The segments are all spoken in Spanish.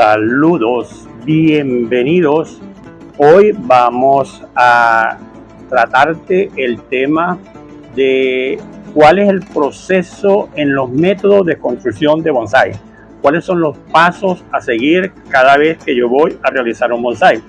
Saludos, bienvenidos. Hoy vamos a tratarte el tema de cuál es el proceso en los métodos de construcción de bonsái. Cuáles son los pasos a seguir cada vez que yo voy a realizar un bonsái.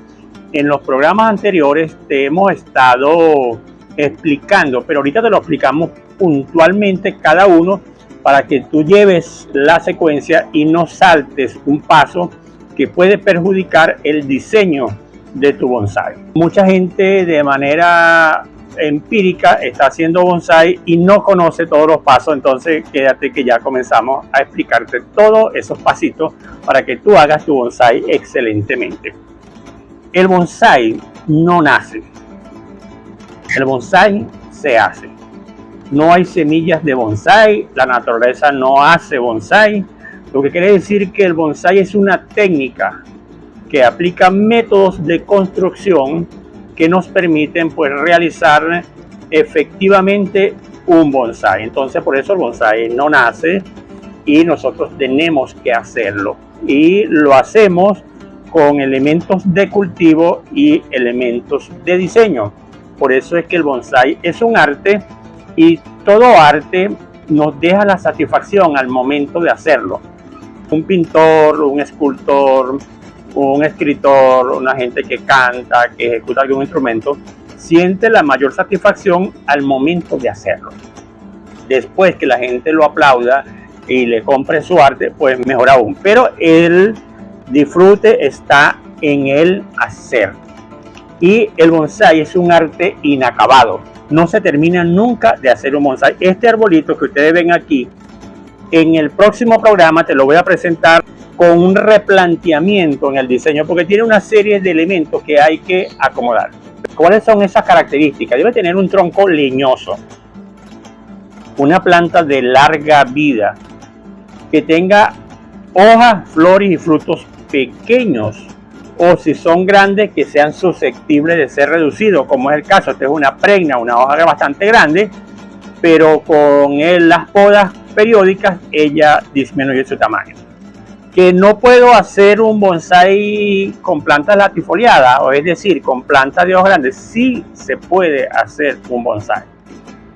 En los programas anteriores te hemos estado explicando, pero ahorita te lo explicamos puntualmente cada uno para que tú lleves la secuencia y no saltes un paso que puede perjudicar el diseño de tu bonsái. Mucha gente de manera empírica está haciendo bonsái y no conoce todos los pasos, entonces quédate que ya comenzamos a explicarte todos esos pasitos para que tú hagas tu bonsái excelentemente. El bonsái no nace, el bonsái se hace. No hay semillas de bonsái, la naturaleza no hace bonsái, lo que quiere decir que el bonsái es una técnica que aplica métodos de construcción que nos permiten realizar efectivamente un bonsái. Entonces por eso el bonsái no nace y nosotros tenemos que hacerlo, y lo hacemos con elementos de cultivo y elementos de diseño. Por eso es que el bonsái es un arte, y todo arte nos deja la satisfacción al momento de hacerlo. Un pintor, un escultor, un escritor, una gente que canta, que ejecuta algún instrumento, siente la mayor satisfacción al momento de hacerlo. Después que la gente lo aplauda y le compre su arte, pues mejor aún. Pero el disfrute está en el hacer. Y el bonsái es un arte inacabado. No se termina nunca de hacer un bonsái. Este arbolito que ustedes ven aquí, en el próximo programa te lo voy a presentar con un replanteamiento en el diseño, porque tiene una serie de elementos que hay que acomodar. ¿Cuáles son esas características? Debe tener un tronco leñoso, una planta de larga vida, que tenga hojas, flores y frutos pequeños, o si son grandes, que sean susceptibles de ser reducidos, como es el caso. Esta es una pregna, una hoja bastante grande, pero con las podas periódicas ella disminuye su tamaño. Que no puedo hacer un bonsái con plantas latifoliadas, o es decir, con plantas de hojas grandes. Sí se puede hacer un bonsái,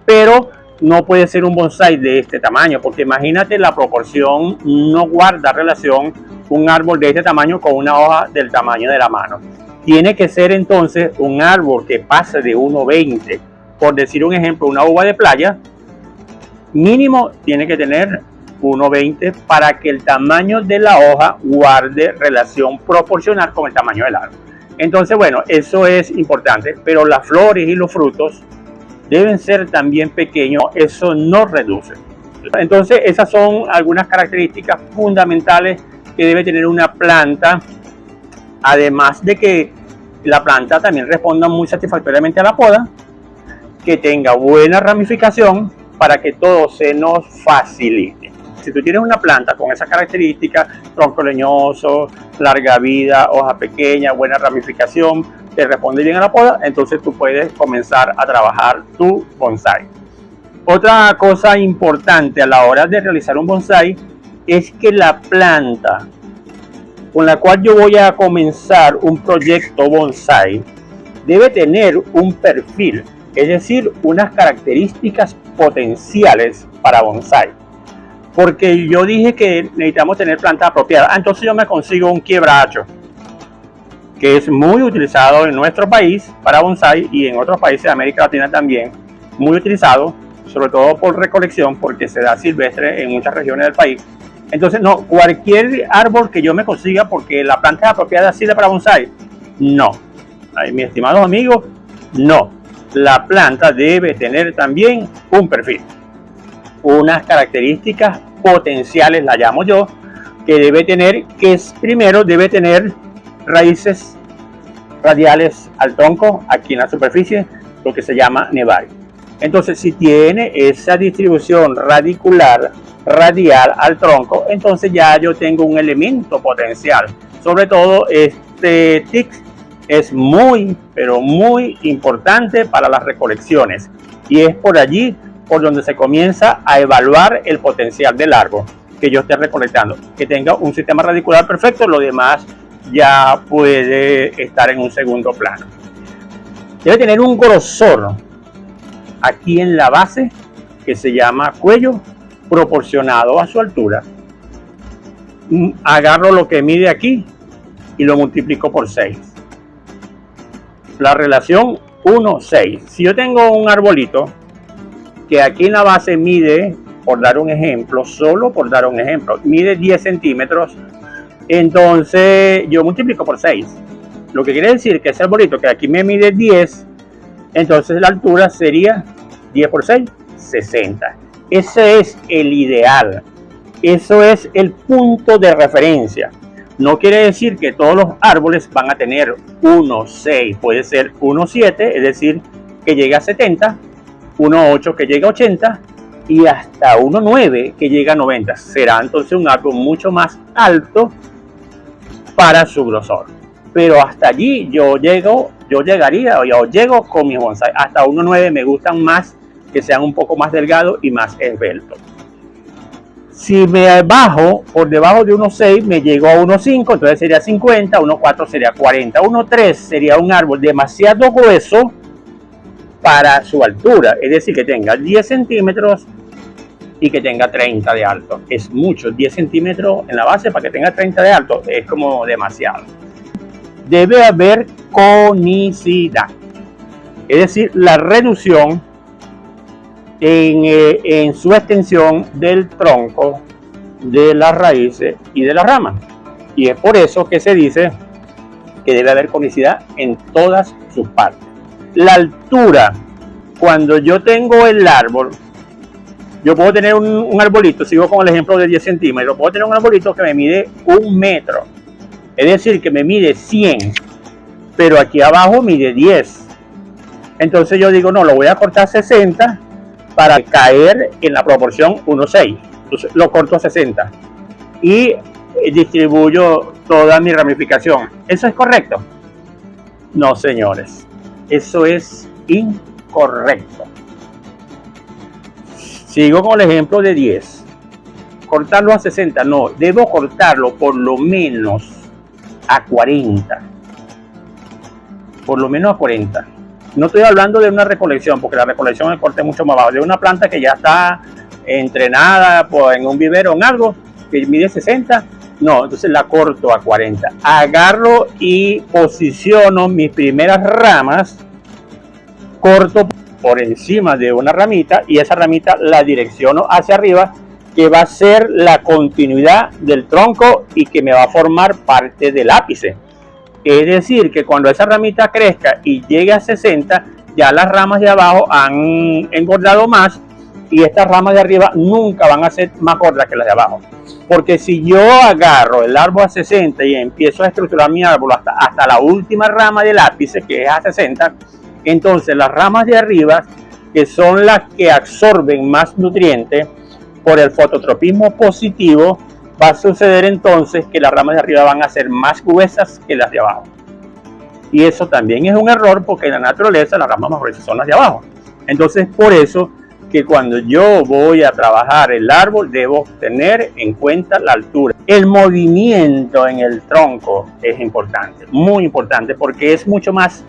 pero no puede ser un bonsái de este tamaño, porque imagínate, la proporción no guarda relación un árbol de este tamaño con una hoja del tamaño de la mano. Tiene que ser entonces un árbol que pase de 1,20. Por decir un ejemplo, una uva de playa, mínimo tiene que tener 1,20 para que el tamaño de la hoja guarde relación proporcional con el tamaño del árbol. Entonces, bueno, eso es importante, pero las flores y los frutos deben ser también pequeños, eso no reduce. Entonces, esas son algunas características fundamentales que debe tener una planta, además de que la planta también responda muy satisfactoriamente a la poda, que tenga buena ramificación para que todo se nos facilite. Si tú tienes una planta con esas características, tronco leñoso, larga vida, hoja pequeña, buena ramificación, te responde bien a la poda, entonces tú puedes comenzar a trabajar tu bonsái. Otra cosa importante a la hora de realizar un bonsái es que la planta con la cual yo voy a comenzar un proyecto bonsái debe tener un perfil, es decir, unas características potenciales para bonsái. Porque yo dije que necesitamos tener plantas apropiadas. Entonces yo me consigo un quiebracho, que es muy utilizado en nuestro país para bonsái, y en otros países de América Latina también muy utilizado, sobre todo por recolección, porque se da silvestre en muchas regiones del país. Entonces, no, cualquier árbol que yo me consiga porque la planta es apropiada sirve para bonsái. No, ay, mis estimados amigos, no. La planta debe tener también un perfil, unas características potenciales, la llamo yo, que debe tener, que es, primero debe tener raíces radiales al tronco, aquí en la superficie, lo que se llama nevario. Entonces, si tiene esa distribución radicular, radial al tronco, entonces ya yo tengo un elemento potencial. Sobre todo este TIC es muy, pero muy importante para las recolecciones, y es por allí por donde se comienza a evaluar el potencial del árbol. que yo esté recolectando. Que tenga un sistema radicular perfecto, lo demás ya puede estar en un segundo plano. Debe tener un grosor aquí en la base que se llama cuello proporcionado a su altura. Agarro lo que mide aquí y lo multiplico por 6. La relación 1:6. Si yo tengo un arbolito que aquí en la base mide, por dar un ejemplo, solo por dar un ejemplo, mide 10 centímetros, entonces yo multiplico por 6. Lo que quiere decir que ese arbolito que aquí me mide 10, entonces la altura sería 10 por 6, 60. Ese es el ideal. Eso es el punto de referencia. No quiere decir que todos los árboles van a tener 1,6. Puede ser 1,7, es decir, que llegue a 70, 1,8 que llegue a 80 y hasta 1,9 que llegue a 90. Será entonces un árbol mucho más alto para su grosor. Pero hasta allí yo llego con mis bonsai. Hasta 1,9 me gustan más, que sean un poco más delgados y más esbeltos. Si me bajo por debajo de 1,6, me llego a 1,5, entonces sería 50, 1,4 sería 40, 1,3 sería un árbol demasiado grueso para su altura, es decir, que tenga 10 centímetros y que tenga 30 de alto. Es mucho, 10 centímetros en la base para que tenga 30 de alto, es como demasiado. Debe haber conicidad, es decir, la reducción en su extensión del tronco, de las raíces y de las ramas. Y es por eso que se dice que debe haber conicidad en todas sus partes. La altura, cuando yo tengo el árbol, yo puedo tener un arbolito, sigo con el ejemplo de 10 centímetros, puedo tener un arbolito que me mide 1 metro, es decir, que me mide 100, pero aquí abajo mide 10. Entonces yo digo, no, lo voy a cortar 60 para caer en la proporción 1,6. Entonces lo corto a 60 y distribuyo toda mi ramificación. ¿Eso es correcto? No, señores, eso es incorrecto. Sigo con el ejemplo de 10. Cortarlo a 60, no, debo cortarlo por lo menos a 40. Por lo menos a 40. No estoy hablando de una recolección, porque la recolección el corte es mucho más bajo. De una planta que ya está entrenada pues, en un vivero o en algo, que mide 60, no, entonces la corto a 40. Agarro y posiciono mis primeras ramas, corto por encima de una ramita y esa ramita la direcciono hacia arriba, que va a ser la continuidad del tronco y que me va a formar parte del ápice. Es decir, que cuando esa ramita crezca y llegue a 60, ya las ramas de abajo han engordado más y estas ramas de arriba nunca van a ser más gordas que las de abajo. Porque si yo agarro el árbol a 60 y empiezo a estructurar mi árbol hasta la última rama del ápice, que es a 60, entonces las ramas de arriba, que son las que absorben más nutrientes por el fototropismo positivo, va a suceder entonces que las ramas de arriba van a ser más gruesas que las de abajo. Y eso también es un error porque en la naturaleza las ramas más gruesas son las de abajo. Entonces por eso que cuando yo voy a trabajar el árbol debo tener en cuenta la altura. El movimiento en el tronco es importante, muy importante, porque es mucho más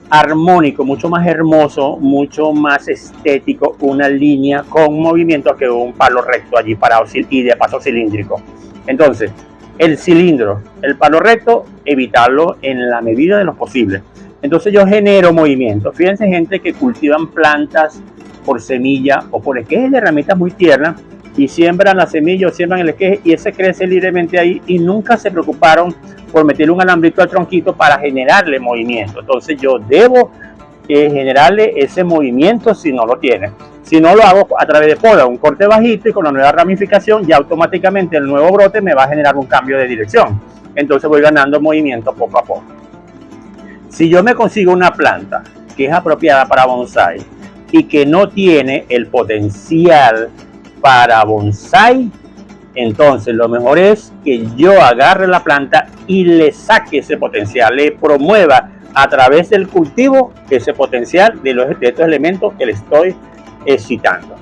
armónico, mucho más hermoso, mucho más estético una línea con movimiento que un palo recto allí parado y de paso cilíndrico. Entonces, el cilindro, el palo recto, evitarlo en la medida de lo posible. Entonces yo genero movimiento. Fíjense gente que cultivan plantas por semilla o por esquejes de ramitas muy tiernas y siembran la semilla o siembran el esqueje y ese crece libremente ahí y nunca se preocuparon por meterle un alambrito al tronquito para generarle movimiento. Entonces yo debo generarle ese movimiento si no lo tiene. Si no lo hago a través de poda, un corte bajito y con la nueva ramificación ya automáticamente el nuevo brote me va a generar un cambio de dirección. Entonces voy ganando movimiento poco a poco. Si yo me consigo una planta que es apropiada para bonsai y que no tiene el potencial para bonsai, entonces lo mejor es que yo agarre la planta y le saque ese potencial, le promueva a través del cultivo ese potencial de estos elementos que le estoy excitando.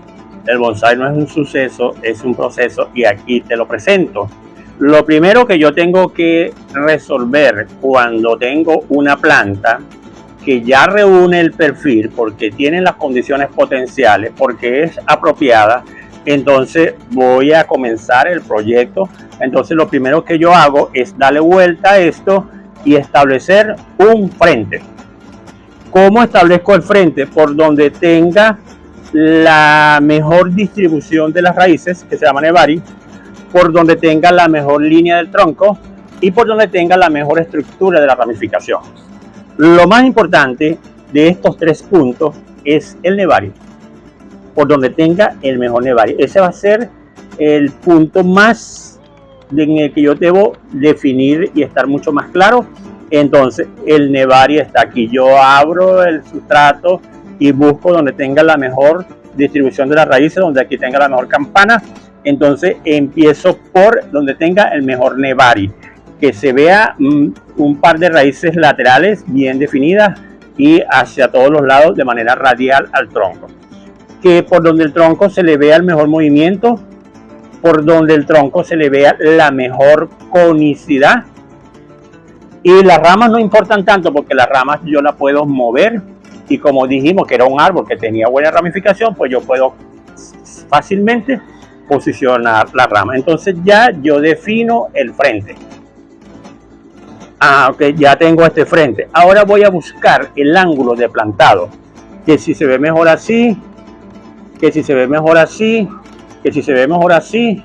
El bonsái no es un suceso, es un proceso y aquí te lo presento. Lo primero que yo tengo que resolver cuando tengo una planta que ya reúne el perfil, porque tiene las condiciones potenciales, porque es apropiada, entonces voy a comenzar el proyecto. Entonces lo primero que yo hago es darle vuelta a esto y establecer un frente. ¿Cómo establezco el frente? Por donde tenga la mejor distribución de las raíces, que se llama Nebari, por donde tenga la mejor línea del tronco y por donde tenga la mejor estructura de la ramificación. Lo más importante de estos 3 puntos es el Nebari, por donde tenga el mejor Nebari. Ese va a ser el punto más en el que yo debo definir y estar mucho más claro. Entonces el Nebari está aquí. Yo abro el sustrato y busco donde tenga la mejor distribución de las raíces, donde aquí tenga la mejor campana. Entonces empiezo por donde tenga el mejor Nebari, que se vea un par de raíces laterales bien definidas y hacia todos los lados de manera radial al tronco. Que por donde el tronco se le vea el mejor movimiento, por donde el tronco se le vea la mejor conicidad. Y las ramas no importan tanto porque las ramas yo las puedo mover y como dijimos que era un árbol que tenía buena ramificación, pues yo puedo fácilmente posicionar la rama. Entonces ya yo defino el frente. Ok, ya tengo este frente. Ahora voy a buscar el ángulo de plantado. Que si se ve mejor así, que si se ve mejor así, que si se ve mejor así,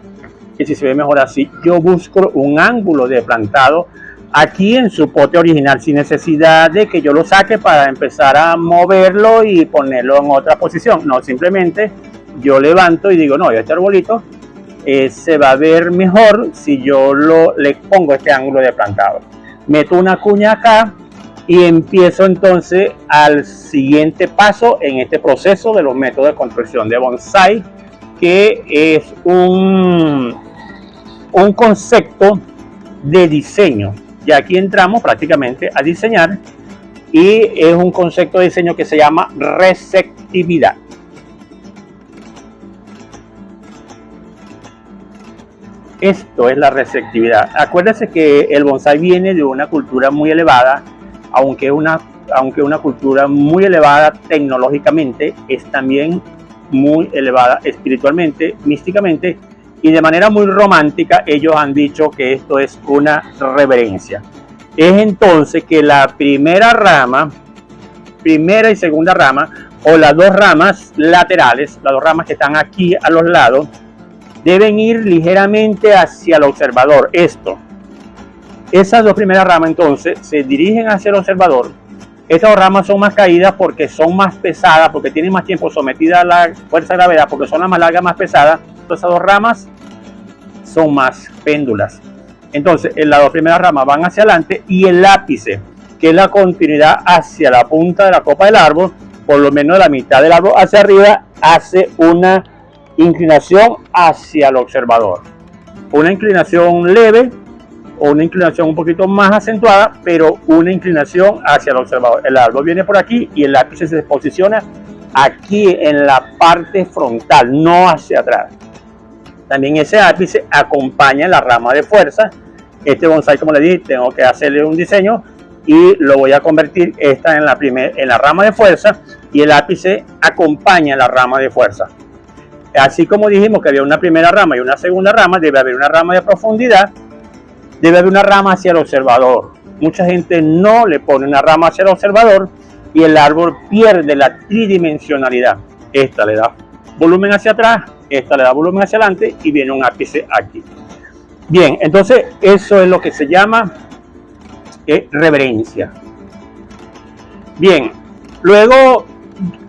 que si se ve mejor así. Yo busco un ángulo de plantado aquí en su pote original sin necesidad de que yo lo saque para empezar a moverlo y ponerlo en otra posición. No, simplemente yo levanto y digo, no, este arbolito se va a ver mejor si yo le pongo este ángulo de plantado. Meto una cuña acá y empiezo entonces al siguiente paso en este proceso de los métodos de construcción de bonsái, que es un concepto de diseño. Y aquí entramos prácticamente a diseñar y es un concepto de diseño que se llama receptividad. Esto es la receptividad. Acuérdense que el bonsái viene de una cultura muy elevada, aunque una cultura muy elevada tecnológicamente, es también muy elevada espiritualmente, místicamente, y de manera muy romántica ellos han dicho que esto es una reverencia. Es entonces que la primera y segunda rama, o las 2 ramas laterales, las 2 ramas que están aquí a los lados, deben ir ligeramente hacia el observador. Esas 2 primeras ramas entonces se dirigen hacia el observador. Estas 2 ramas son más caídas porque son más pesadas, porque tienen más tiempo sometida a la fuerza de gravedad, porque son las más largas, más pesadas. Entonces, esas 2 ramas son más péndulas. Entonces, las 2 primeras ramas van hacia adelante y el ápice, que es la continuidad hacia la punta de la copa del árbol, por lo menos de la mitad del árbol hacia arriba, hace una inclinación hacia el observador. Una inclinación leve o una inclinación un poquito más acentuada, pero una inclinación hacia el observador. El árbol viene por aquí y el ápice se posiciona aquí en la parte frontal, no hacia atrás. También ese ápice acompaña la rama de fuerza. Este bonsái, como le dije, tengo que hacerle un diseño y lo voy a convertir esta en la rama de fuerza, y el ápice acompaña la rama de fuerza. Así como dijimos que había una primera rama y una segunda rama, debe haber una rama de profundidad, debe haber una rama hacia el observador. Mucha gente no le pone una rama hacia el observador y el árbol pierde la tridimensionalidad. Esta le da volumen hacia atrás, esta le da volumen hacia adelante y viene un ápice aquí. Bien, entonces eso es lo que se llama reverencia. Bien, luego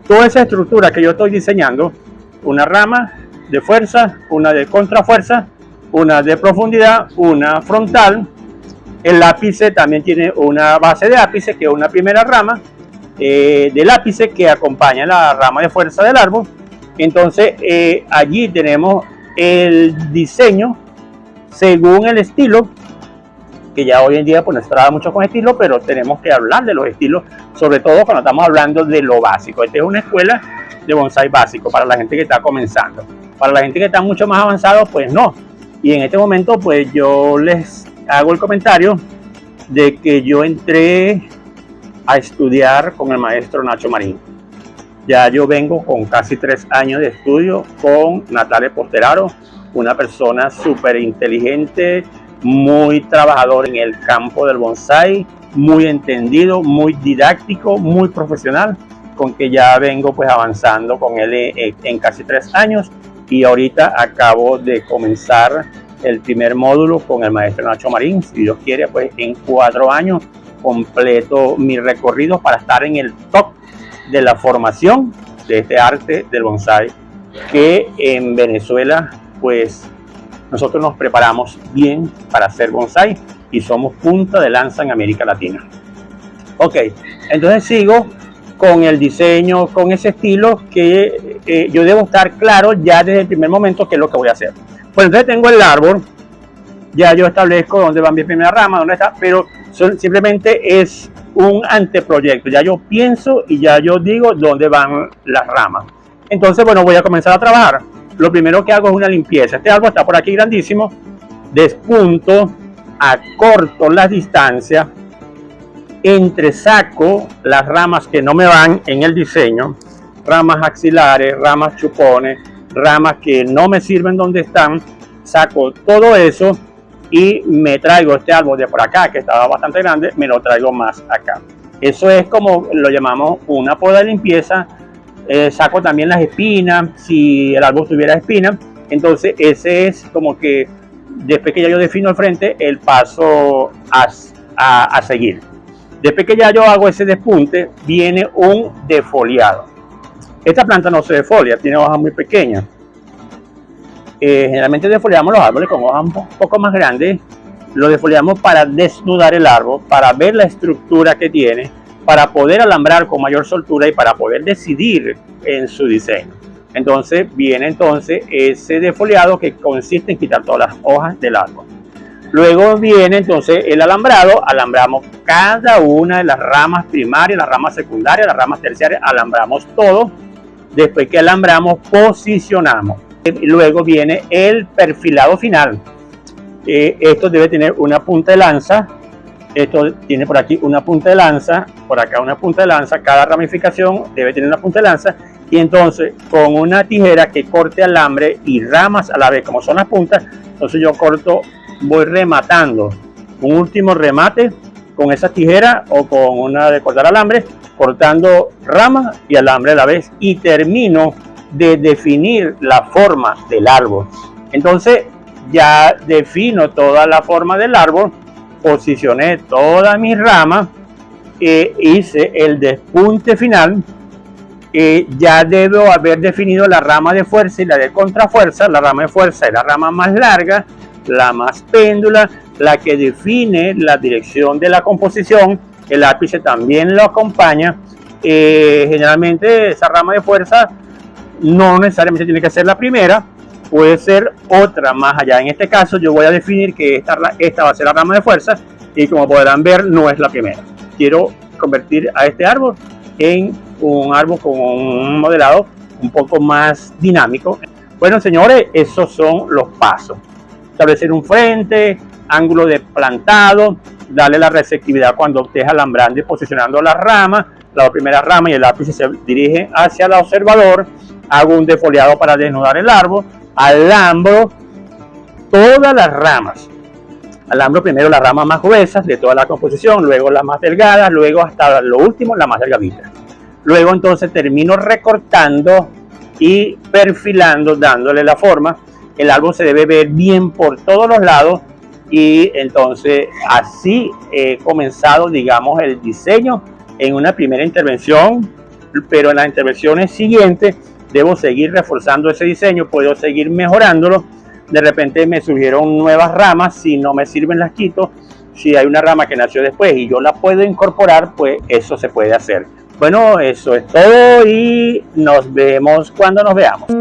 toda esa estructura que yo estoy diseñando, una rama de fuerza, una de contrafuerza, una de profundidad, una frontal. El ápice también tiene una base de ápice, que es una primera rama del ápice que acompaña la rama de fuerza del árbol. Entonces allí tenemos el diseño según el estilo que ya hoy en día pues no se trabaja mucho con estilo, pero tenemos que hablar de los estilos, sobre todo cuando estamos hablando de lo básico. Esta es una escuela de bonsai básico para la gente que está comenzando. Para la gente que está mucho más avanzado, pues no. Y en este momento pues yo les hago el comentario de que yo entré a estudiar con el maestro Nacho Marín. Ya yo vengo con casi 3 años de estudio con Natalia Posteraro, una persona súper inteligente, muy trabajador en el campo del bonsai, muy entendido, muy didáctico, muy profesional, con que ya vengo pues avanzando con él en casi 3 años, y ahorita acabo de comenzar el primer módulo con el maestro Nacho Marín. Si Dios quiere, pues en 4 años completo mi recorrido para estar en el top de la formación de este arte del bonsai, que en Venezuela pues nosotros nos preparamos bien para hacer bonsai y somos punta de lanza en América Latina. Ok, entonces sigo con el diseño, con ese estilo que yo debo estar claro ya desde el primer momento qué es lo que voy a hacer. Pues entonces tengo el árbol, ya yo establezco dónde va mi primera rama, dónde está, pero simplemente es un anteproyecto. Ya yo pienso y ya yo digo dónde van las ramas. Entonces, bueno, voy a comenzar a trabajar. Lo primero que hago es una limpieza. Este árbol está por aquí grandísimo. Despunto, acorto las distancias, entresaco las ramas que no me van en el diseño, ramas axilares, ramas chupones, ramas que no me sirven donde están. Saco todo eso y me traigo este árbol de por acá, que estaba bastante grande, me lo traigo más acá. Eso es como lo llamamos una poda de limpieza. Saco también las espinas, si el árbol tuviera espinas. Entonces ese es como que después que ya yo defino el frente, el paso a seguir. Después que ya yo hago ese despunte, viene un defoliado. Esta planta no se defolia, tiene hojas muy pequeñas. Generalmente defoliamos los árboles con hojas un poco más grandes. Lo defoliamos para desnudar el árbol, para ver la estructura que tiene, para poder alambrar con mayor soltura y para poder decidir en su diseño. Entonces viene ese defoliado, que consiste en quitar todas las hojas del árbol. Luego viene entonces el alambrado. Alambramos cada una de las ramas primarias, las ramas secundarias, las ramas terciarias, alambramos todo. Después que alambramos, posicionamos. Luego viene el perfilado final. Esto debe tener una punta de lanza. Esto tiene por aquí una punta de lanza, por acá una punta de lanza. Cada ramificación debe tener una punta de lanza. Y entonces con una tijera que corte alambre y ramas a la vez, como son las puntas, entonces yo corto, voy rematando un último remate con esa tijera o con una de cortar alambre, cortando ramas y alambre a la vez, y termino de definir la forma del árbol. Entonces ya defino toda la forma del árbol, posicioné todas mis ramas, hice el despunte final. Ya debo haber definido la rama de fuerza y la de contrafuerza. La rama de fuerza es la rama más larga, la más péndula, la que define la dirección de la composición. El ápice también lo acompaña. Generalmente esa rama de fuerza no necesariamente tiene que ser la primera, puede ser otra más allá. En este caso yo voy a definir que esta va a ser la rama de fuerza, y como podrán ver no es la primera. Quiero convertir a este árbol en un árbol con un modelado un poco más dinámico. Bueno, señores, esos son los pasos. Establecer un frente, ángulo de plantado, darle la receptividad cuando estés alambrando y posicionando las ramas. La primera rama y el ápice se dirigen hacia el observador. Hago un defoliado para desnudar el árbol. Alambro todas las ramas. Alambro primero las ramas más gruesas de toda la composición, luego las más delgadas, luego hasta lo último las más delgaditas. Luego entonces termino recortando y perfilando, dándole la forma. El árbol se debe ver bien por todos los lados, y entonces así he comenzado, digamos, el diseño en una primera intervención, pero en las intervenciones siguientes debo seguir reforzando ese diseño, puedo seguir mejorándolo. De repente me surgieron nuevas ramas, si no me sirven las quito. Si hay una rama que nació después y yo la puedo incorporar, pues eso se puede hacer. Bueno, eso es todo y nos vemos cuando nos veamos.